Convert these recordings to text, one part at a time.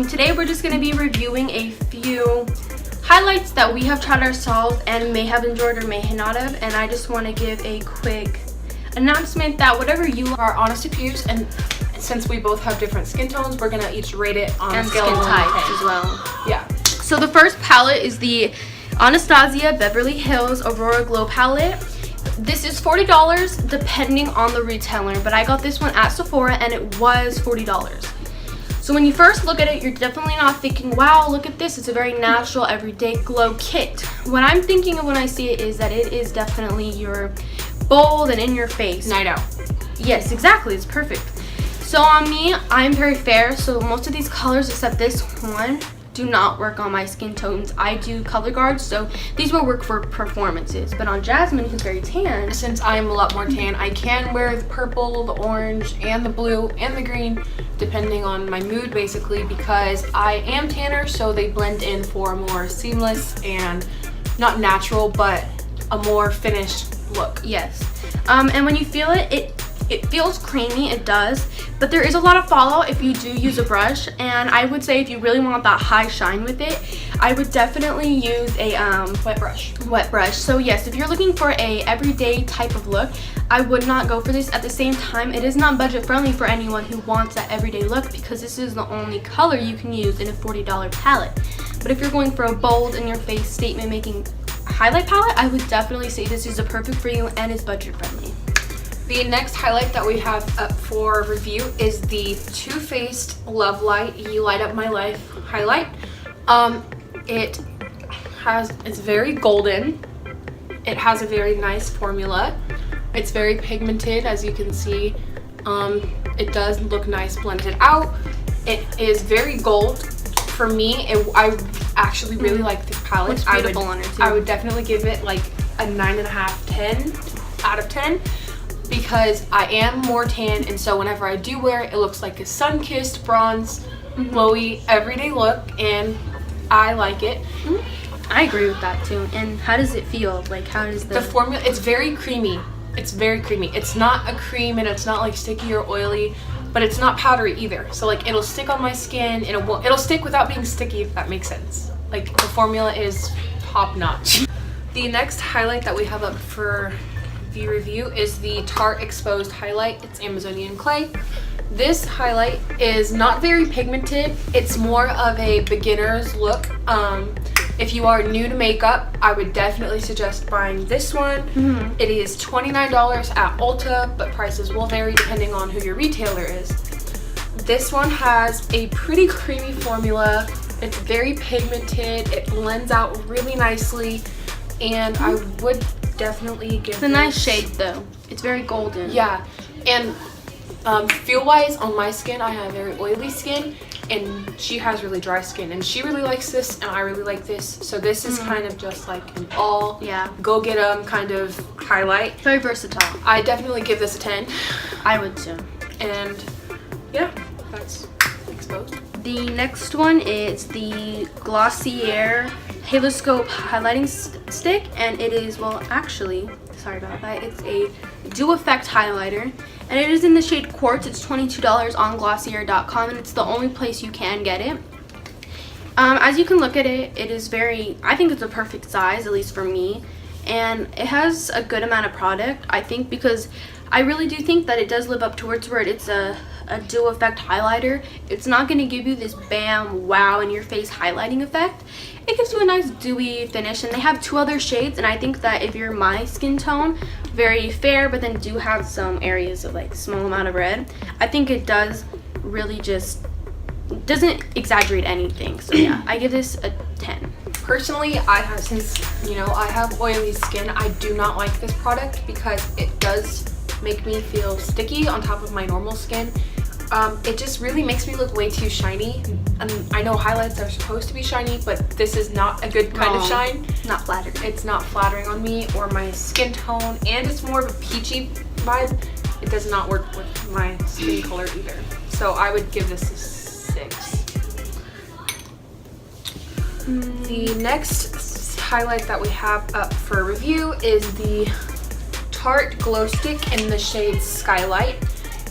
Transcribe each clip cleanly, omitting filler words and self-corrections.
Today we're just going to be reviewing a few highlights that we have tried ourselves and may have enjoyed or may not have, and I just want to give a quick announcement that whatever you our honest reviews, and since we both have different skin tones, we're going to each rate it on and scale skin of 1 to types 10. as well. Yeah. So the first palette is the Anastasia Beverly Hills Aurora Glow palette. This is $40 depending on the retailer, but I got this one at Sephora and it was $40. So when you first look at it, you're definitely not thinking, wow, look at this, it's a very natural everyday glow kit. What I'm thinking of when I see it is that it is definitely your bold and in your face Night out. Yes, exactly, it's perfect. So on me, I'm very fair, so most of these colors except this one do not work on my skin tones. I do color guards, so these will work for performances. But on Jasmine, who's very tan, Since I'm a lot more tan, I can wear the purple, the orange, and the blue, and the green, depending on my mood basically, because I am tanner, so they blend in for a more seamless and not natural, but a more finished look. yes. And when you feel it, it feels creamy, it does, but there is a lot of fallout if you do use a brush, and I would say if you really want that high shine with it, I would definitely use a wet brush. So yes, if you're looking for a everyday type of look, I would not go for this. At the same time, it is not budget friendly for anyone who wants that everyday look, because this is the only color you can use in a $40 palette. But if you're going for a bold in your face statement making highlight palette, I would definitely say this is a perfect for you and is budget friendly. The next highlight that we have up for review is the Too Faced Love Light You Light Up My Life highlight. It's very golden. It has a very nice formula. It's very pigmented, as you can see. It does look nice blended out. It is very gold. For me, I actually really like this palette. Looks beautiful on her too. I would definitely give it like a 9.5, 10 out of 10. Because I am more tan, and so whenever I do wear it, it looks like a sun-kissed bronze glowy everyday look, and I like it. I agree with that too. And how does it feel? Like, how does The formula, it's very creamy. It's very creamy. It's not a cream, and it's not like sticky or oily, but it's not powdery either. So like, it'll stick on my skin, and it'll stick without being sticky, if that makes sense. Like, the formula is top notch. The next highlight that we have up for review is the Tarte Exposed Highlight. It's Amazonian clay. This highlight is not very pigmented. It's more of a beginner's look. If you are new to makeup, I would definitely suggest buying this one. It is $29 at Ulta, but prices will vary depending on who your retailer is. This one has a pretty creamy formula. It's very pigmented. It blends out really nicely, and I would definitely give It's a nice shade though. It's very golden. Yeah, and feel wise on my skin, I have very oily skin, and she has really dry skin, and she really likes this and I really like this, so this is kind of just like an all go get 'em kind of highlight. Very versatile. I definitely give this a 10. I would too. And yeah, that's Exposed. The next one is the Glossier Haloscope highlighting stick, and it is, well, actually, sorry about that, it's a Dew Effect highlighter, and it is in the shade Quartz. It's $22 on Glossier.com, and it's the only place you can get it. As you can look at it, it is I think it's a perfect size, at least for me, and it has a good amount of product, I think, because I really do think that it does live up to its word. It's a Dew Effect highlighter. It's not going to give you this bam, wow, in your face highlighting effect. It gives you a nice dewy finish, and they have 2 other shades, and I think that if you're my skin tone, very fair, but then do have some areas of like small amount of red, I think it does really just doesn't exaggerate anything. So yeah, I give this a 10. Personally, since I have oily skin, I do not like this product because it does make me feel sticky on top of my normal skin. It just really makes me look way too shiny, and I know highlights are supposed to be shiny, but this is not a good kind of shine. Not flattering. It's not flattering on me or my skin tone, and it's more of a peachy vibe. It does not work with my skin color either, so I would give this a 6. The next highlight that we have up for review is the Tarte Glow Stick in the shade Skylight.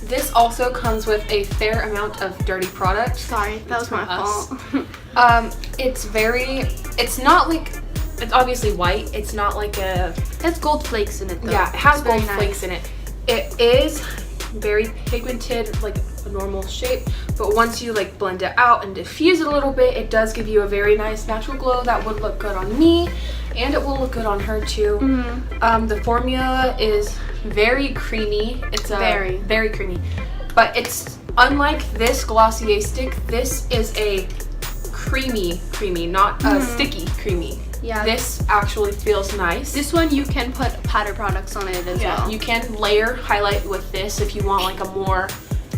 This also comes with a fair amount of dirty product. Sorry, that was my fault. It's not like, it's obviously white. It's not like a... It's gold flakes in it though. Yeah, it has It's gold very flakes nice. in it. It is very pigmented, like a normal shape, but once you like blend it out and diffuse it a little bit, it does give you a very nice natural glow that would look good on me, and it will look good on her too. The formula is very creamy. It's very creamy, but it's unlike this Glossier stick. This is a creamy, not a sticky creamy. Yeah. This actually feels nice. This one you can put powder products on it as well. You can layer highlight with this if you want like a more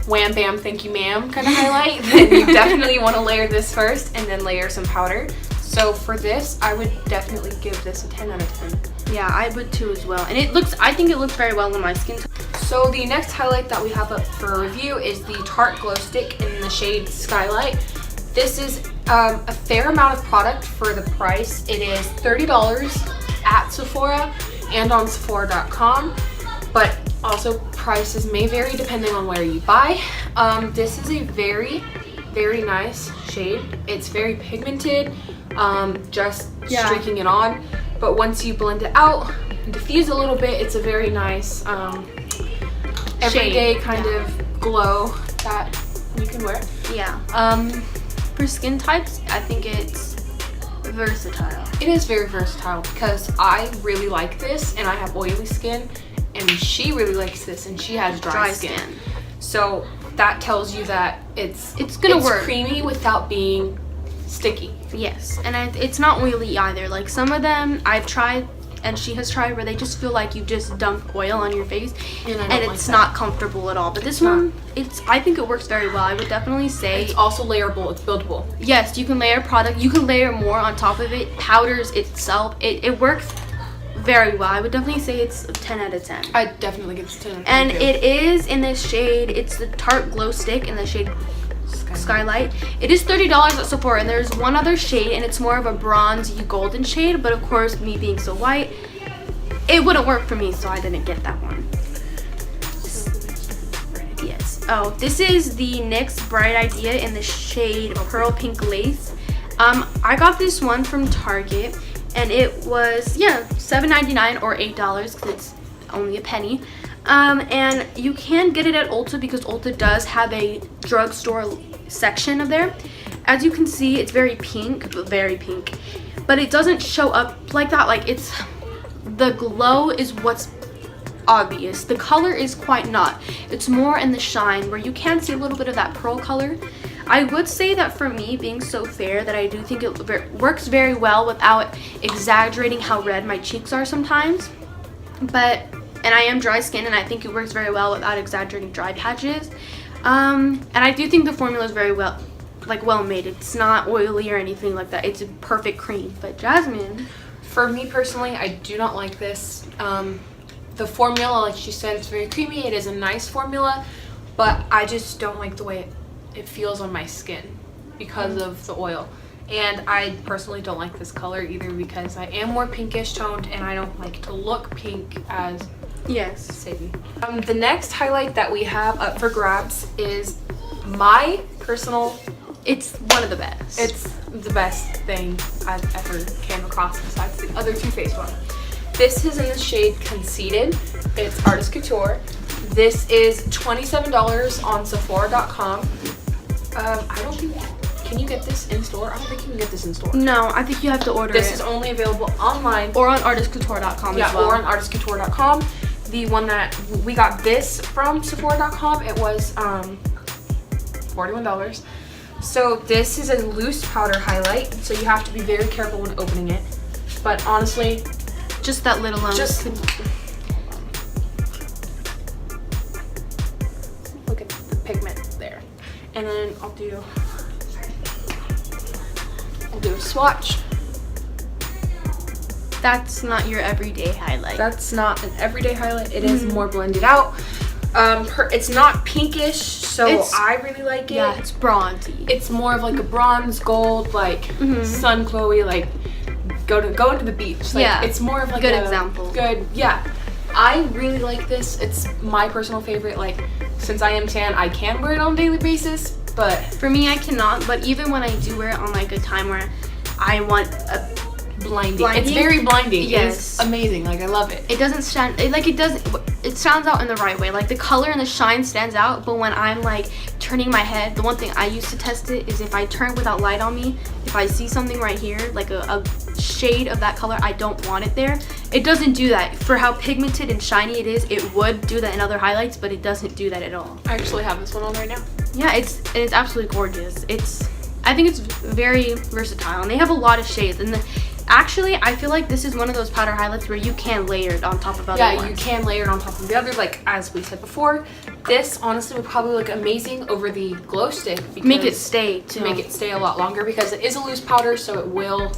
wham bam thank you ma'am kind of highlight. Then you definitely want to layer this first and then layer some powder. So for this, I would definitely give this a 10 out of 10. Yeah, I would too as well. And I think it looks very well on my skin tone. So the next highlight that we have up for review is the Tarte Glow Stick in the shade Skylight. This is a fair amount of product for the price. It is $30 at Sephora and on Sephora.com, but also prices may vary depending on where you buy. This is a very nice shade. It's very pigmented, just streaking it on, but once you blend it out and diffuse a little bit, it's a very nice everyday kind of glow that you can wear. Yeah. For skin types, I think it's versatile. It is very versatile because I really like this and I have oily skin, and she really likes this and she has dry skin. So that tells you that it's gonna work. Creamy without being sticky. Yes, and it's not oily either. Like some of them I've tried and she has tried where they just feel like you just dump oil on your face and it's not comfortable at all. But this one, I think it works very well. I would definitely say it's also layerable. It's buildable. Yes, you can layer product. You can layer more on top of it. Powders itself, it works very well. I would definitely say it's a 10 out of 10. I definitely give it a 10 out of 10 And too. it is in this shade. It's the Tarte Glow Stick in the shade Skylight. It is $30 at Sephora, and there's one other shade, and it's more of a bronzy golden shade, but of course, me being so white, it wouldn't work for me, so I didn't get that one. Yes. Oh, this is the NYX Bright Idea in the shade Pearl Pink Lace. I got this one from Target, and it was $7.99 or $8 because it's only a penny. And you can get it at Ulta because Ulta does have a drugstore section of there. As you can see, it's very pink, but it doesn't show up like that. Like the glow is what's obvious. The color is quite not. It's more in the shine where you can see a little bit of that pearl color. I would say that for me, being so fair, that I do think it works very well without exaggerating how red my cheeks are sometimes. And I am dry skin, and I think it works very well without exaggerating dry patches. And I do think the formula is very well made. It's not oily or anything like that. It's a perfect cream. But Jasmine, for me personally, I do not like this. The formula, like she said, it's very creamy. It is a nice formula, but I just don't like the way it feels on my skin because of the oil. And I personally don't like this color either because I am more pinkish toned, and I don't like to look pink as Sadie. The next highlight that we have up for grabs is my personal... It's one of the best. It's the best thing I've ever came across besides the other Too Faced one. This is in the shade Conceited. It's Artist Couture. This is $27 on Sephora.com. I don't think... Can you get this in store? I don't think you can get this in store. No, I think you have to order This is only available online. Or on artistcouture.com as well. Or on artistcouture.com. The one that we got this from Sephora.com, it was $41. So this is a loose powder highlight, so you have to be very careful when opening it. But honestly, just that little just look at the pigment there. And then I'll do a swatch. That's not your everyday highlight. That's not an everyday highlight. It is more blended out. It's not pinkish, so I really like it. Yeah, it's bronzy. It's more of like a bronze gold, like sun glowy, like go into the beach. Like, it's more of like good example. Good, yeah. I really like this. It's my personal favorite, like since I am tan, I can wear it on a daily basis, but for me, I cannot. But even when I do wear it on like a time where I want a blinding. It's very blinding. Yes. It's amazing. Like, I love it. It doesn't stand, it stands out in the right way. Like, the color and the shine stands out, but when I'm like turning my head, the one thing I use to test it is if I turn without light on me, if I see something right here, like a shade of that color, I don't want it there. It doesn't do that. For how pigmented and shiny it is, it would do that in other highlights, but it doesn't do that at all. I actually have this one on right now. Yeah, it's absolutely gorgeous. I think it's very versatile, and they have a lot of shades. And actually, I feel like this is one of those powder highlights where you can layer it on top of other ones. Yeah, you can layer it on top of the other. Like, as we said before, this honestly would probably look amazing over the glow stick. Make it stay, to make it stay a lot longer, because it is a loose powder, so it will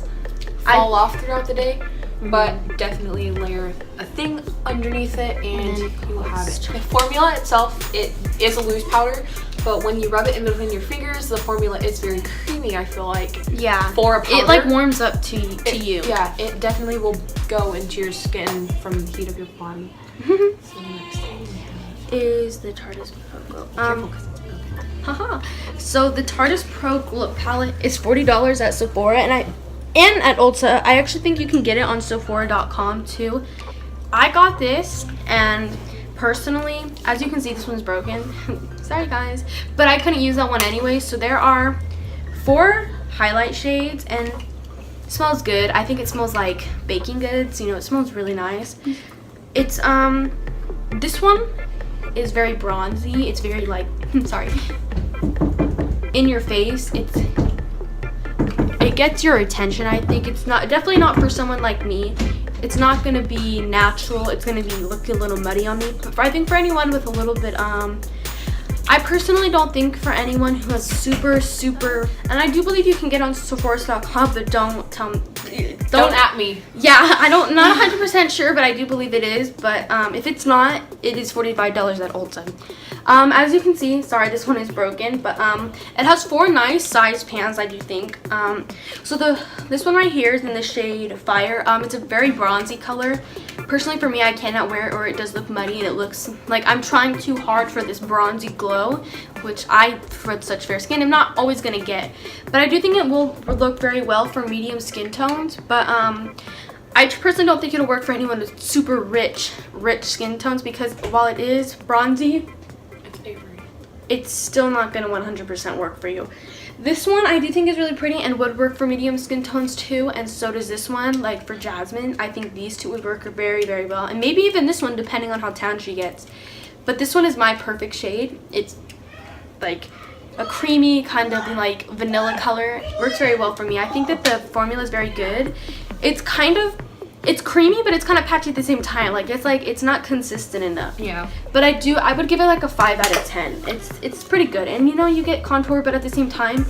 fall off throughout the day. But definitely layer a thing underneath it, and you will have it. The formula itself, it is a loose powder, but when you rub it in between your fingers, the formula is very creamy, I feel like. Yeah. For a powder. It like warms up to you. Yeah, it definitely will go into your skin from the heat of your body. So the next thing we have is the Tarteist Pro Glow. careful, 'cause it's broken. Haha. So the Tarteist Pro Glow palette is $40 at Sephora, and at Ulta. I actually think you can get it on Sephora.com too. I got this, and personally, as you can see, this one's broken. Sorry guys, but I couldn't use that one anyway. So there are 4 highlight shades, and it smells good. I think it smells like baking goods. You know, it smells really nice. It's this one is very bronzy. It's very like sorry, in your face. It gets your attention. I think it's definitely not for someone like me. It's not gonna be natural. It's gonna be looking a little muddy on me. But I think for anyone with a little bit, I personally don't think for anyone who has super, and I do believe you can get on Sephora.com, but don't at me. Yeah, not 100% sure, but I do believe it is. But if it's not, it is $45 at Ulta. As you can see, sorry, this one is broken, but it has 4 nice size pans, I do think. So this one right here is in the shade Fire. It's a very bronzy color. Personally, for me, I cannot wear it, or it does look muddy, and it looks like I'm trying too hard for this bronzy glow, which I, for such fair skin, am not always gonna get. But I do think it will look very well for medium skin tones. But I personally don't think it'll work for anyone with super rich skin tones, because while it is bronzy, it's still not going to 100% work for you. This one I do think is really pretty and would work for medium skin tones too, and so does this one. Like for Jasmine, I think these two would work very, very well, and maybe even this one depending on how tan she gets. But this one is my perfect shade. It's like a creamy kind of like vanilla color. It works very well for me. I think that the formula is very good. It's creamy, but it's kind of patchy at the same time. It's not consistent enough. Yeah. But I would give it like a 5 out of 10. It's pretty good. And you know, you get contour, but at the same time,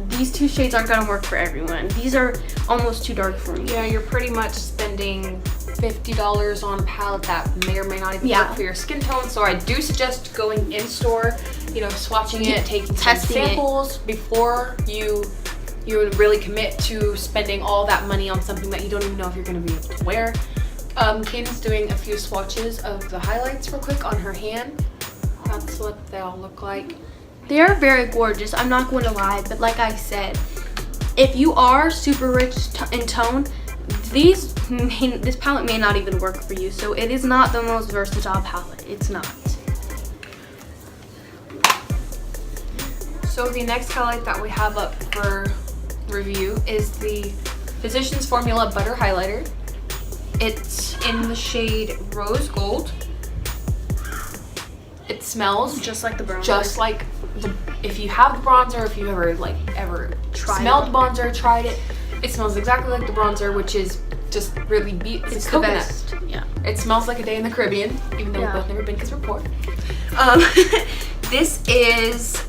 these 2 shades aren't gonna work for everyone. These are almost too dark for me. Yeah, you're pretty much spending $50 on a palette that may or may not even work for your skin tone. So I do suggest going in store, you know, swatching it, taking samples before you would really commit to spending all that money on something that you don't even know if you're going to be able to wear. Katie's doing a few swatches of the highlights real quick on her hand. That's what they all look like. They are very gorgeous, I'm not going to lie, but like I said, if you are super rich in tone, this palette may not even work for you. So it is not the most versatile palette. It's not. So the next highlight that we have up for review is the Physicians Formula Butter Highlighter. It's in the shade Rose Gold. It smells just like the bronzer. Just like if you have the bronzer, if you ever smelled the bronzer, tried it, it smells exactly like the bronzer, which is just really it's the coconut. best. Yeah. It smells like a day in the Caribbean, even though we've both never been because we're poor. This is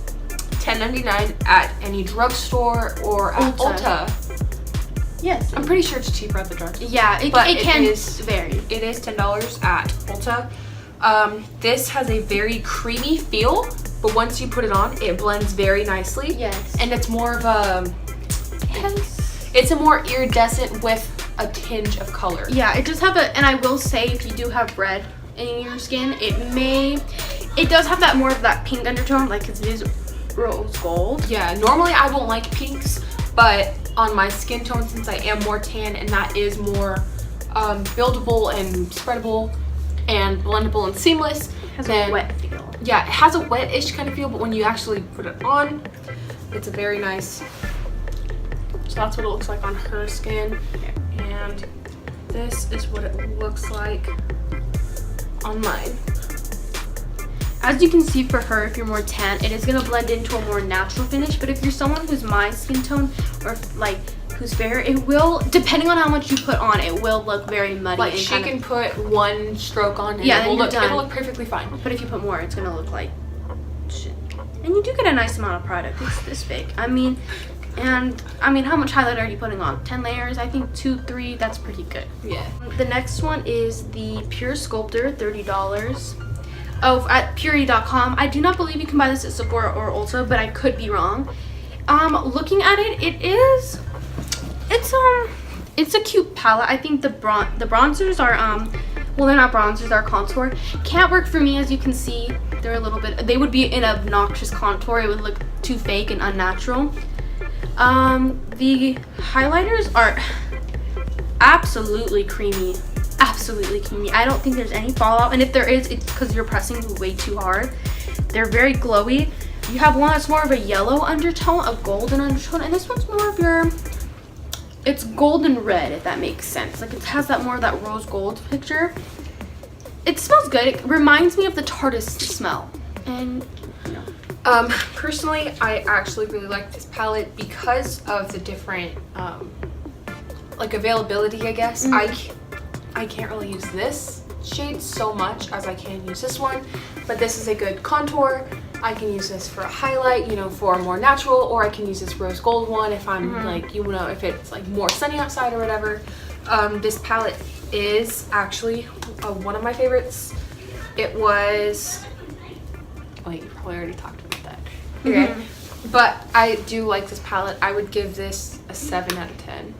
$10.99 at any drugstore or at Ulta. Yes. I'm pretty sure it's cheaper at the drugstore. Yeah, it can vary. It is $10 at Ulta. This has a very creamy feel, but once you put it on, it blends very nicely. Yes. And it's more of a... It's a more iridescent with a tinge of color. Yeah, it does have and I will say, if you do have red in your skin, it It does have that more of that pink undertone, like it is rose gold. Yeah, normally I won't like pinks, but on my skin tone, since I am more tan and that is more buildable and spreadable and blendable and seamless, It has a wet feel. Yeah, it has a wet-ish kind of feel, but when you actually put it on, it's a very nice. So that's what it looks like on her skin, and this is what it looks like on mine. As you can see for her, if you're more tan, it is going to blend into a more natural finish. But if you're someone who's my skin tone or like who's fair, it will, depending on how much you put on, it will look very muddy. Like and she can put one stroke on and yeah, it'll look perfectly fine. But if you put more, it's going to look like shit. And you do get a nice amount of product. It's this big. I mean, how much highlighter are you putting on? 10 layers? I think 2, 3, that's pretty good. Yeah. The next one is the Pure Sculptor, $30. Oh, at purity.com. I do not believe you can buy this at Sephora or Ulta, but I could be wrong. Looking at it, it's a cute palette. I think the bronzers are well, they're not bronzers, they're contour. Can't work for me, as you can see. They're a little bit, they would be an obnoxious contour. It would look too fake and unnatural. The highlighters are absolutely creamy. Absolutely creamy. I don't think there's any fallout, and if there is, it's because you're pressing way too hard. They're very glowy. You have one that's more of a yellow undertone, a golden undertone, and this one's more of your, it's golden red, if that makes sense. Like it has that more of that rose gold picture. It smells good. It reminds me of the Tarteist smell. And personally, I actually really like this palette because of the different like availability, I guess. I can't really use this shade so much as I can use this one, but this is a good contour. I can use this for a highlight, you know, for a more natural, or I can use this rose gold one if I'm like, you know, if it's like more sunny outside or whatever. This palette is actually one of my favorites. It was, wait, you probably already talked about that. Okay. But I do like this palette. I would give this a 7 out of 10.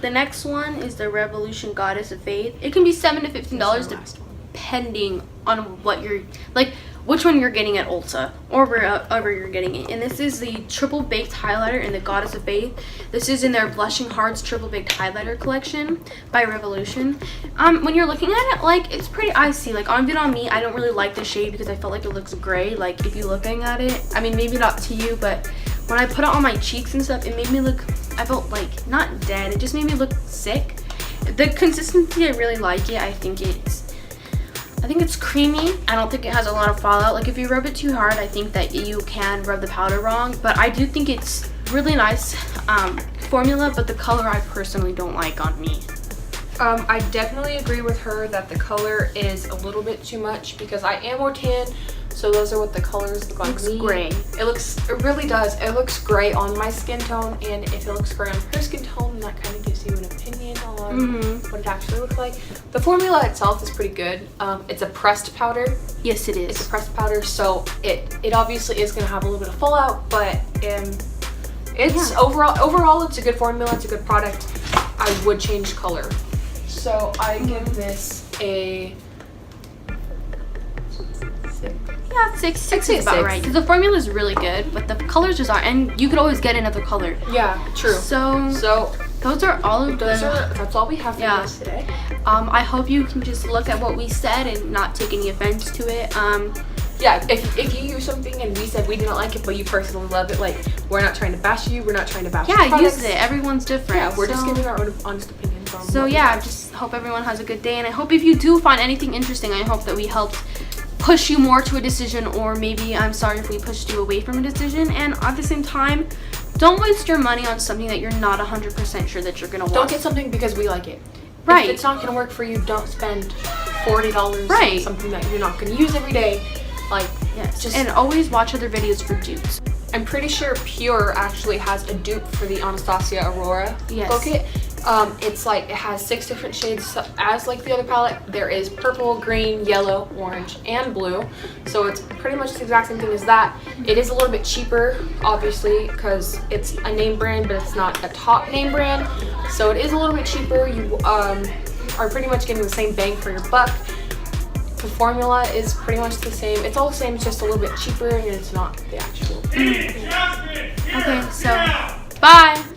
The next one is the Revolution Goddess of Faith. It can be $7 to $15 depending on what you're like, which one you're getting at Ulta or wherever you're getting it. And this is the Triple Baked Highlighter in the Goddess of Faith. This is in their Blushing Hearts Triple Baked Highlighter collection by Revolution. When you're looking at it, like, it's pretty icy. Like on Me, I don't really like the shade because I felt like it looks gray. Like if you're looking at it, I mean, maybe not to you, but when I put it on my cheeks and stuff, it made me look, I felt like not dead. It just made me look sick. The consistency, I really like it. I think it's creamy. I don't think it has a lot of fallout. Like if you rub it too hard, I think that you can rub the powder wrong. But I do think it's really nice formula, but the color I personally don't like on me. I definitely agree with her that the color is a little bit too much because I am more tan. So those are what the colors look like. It looks gray. It really does. It looks gray on my skin tone, and if it looks gray on her skin tone, that kind of gives you an opinion on what it actually looks like. The formula itself is pretty good. It's a pressed powder. Yes, it is. It's a pressed powder, so it obviously is going to have a little bit of fallout, but it's overall it's a good formula. It's a good product. I would change color. So I give this a 6. Yeah, 6 is about right. Because the formula is really good, but the colors just aren't. And you could always get another color. Yeah, true. So those are all of that's all we have for this today. I hope you can just look at what we said and not take any offense to it. Yeah, if you use something and we said we didn't like it, but you personally love it, like, we're not trying to bash you. We're not trying to bash use it. Everyone's different. Yeah, we're just giving our own honest opinions on So yeah, just hope everyone has a good day. And I hope if you do find anything interesting, I hope that we helped push you more to a decision, or maybe I'm sorry if we pushed you away from a decision. And at the same time, don't waste your money on something that you're not 100% sure that you're gonna want. Don't get something because we like it. Right. If it's not gonna work for you, don't spend $40 on something that you're not gonna use every day. Like, and always watch other videos for dupes. I'm pretty sure Pure actually has a dupe for the Anastasia Aurora bow kit. It's like, it has 6 different shades. So as like the other palette, there is purple, green, yellow, orange, and blue. So it's pretty much the exact same thing as that. It is a little bit cheaper, obviously, because it's a name brand, but it's not a top name brand. So it is a little bit cheaper. You are pretty much getting the same bang for your buck. The formula is pretty much the same. It's all the same, it's just a little bit cheaper and it's not the actual. Okay, so bye.